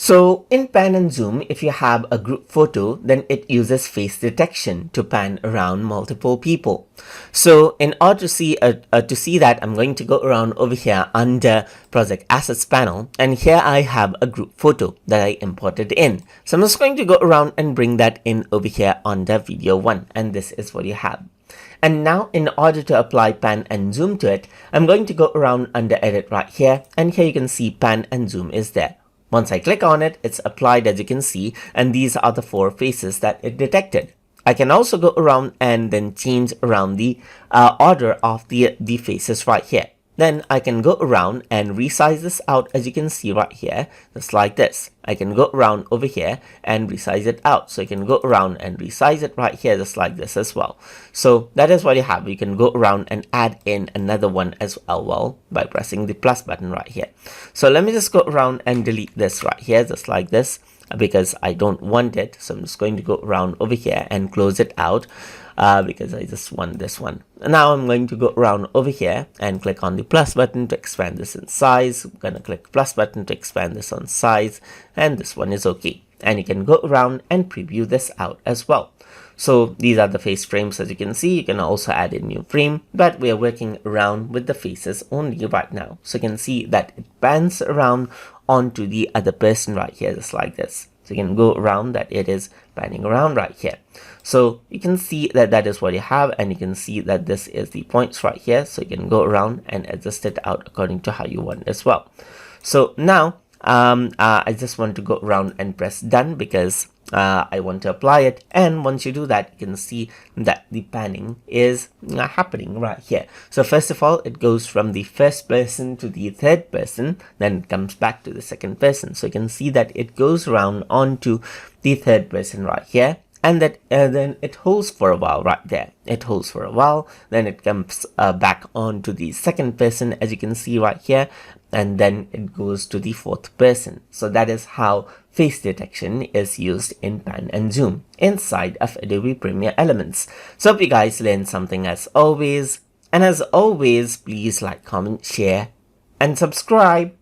So in pan and zoom, if you have a group photo, then it uses face detection to pan around multiple people. So in order to see that, I'm going to go around over here under project assets panel, and here I have a group photo that I imported in. So I'm just going to go around and bring that in over here under video 1, and this is what you have. And now in order to apply pan and zoom to it, I'm going to go around under edit right here, and here you can see pan and zoom is there. Once I click on it, it's applied, as you can see, and these are the 4 faces that it detected. I can also go around and then change around the order of the faces right here. Then I can go around and resize this out, as you can see right here, just like this. I can go around over here and resize it out. So you can go around and resize it right here, just like this as well. So that is what you have. You can go around and add in another one as well by pressing the plus button right here. So let me just go around and delete this right here, just like this, because I don't want it. So I'm just going to go around over here and close it out. Because I just want this one. Now I'm going to go around over here and click on the plus button to expand this in size. I'm going to click plus button to expand this on size, and this one is okay. And you can go around and preview this out as well. So these are the face frames, as you can see. You can also add a new frame, but we are working around with the faces only right now. So you can see that it pans around onto the other person right here, just like this. So you can go around that it is panning around right here. So you can see that that is what you have, and you can see that this is the points right here. So you can go around and adjust it out according to how you want as well. So now I just want to go around and press done because I want to apply it. And once you do that, you can see that the panning is happening right here. So first of all, it goes from the first person to the third person, then it comes back to the second person. So you can see that it goes around onto the third person right here, and that then it holds for a while right there. It holds for a while, then it comes back onto the second person, as you can see right here, and then it goes to the fourth person. So that is how face detection is used in pan and zoom inside of Adobe Premiere Elements. So hope you guys learned something as always, and as always, please like, comment, share, and subscribe.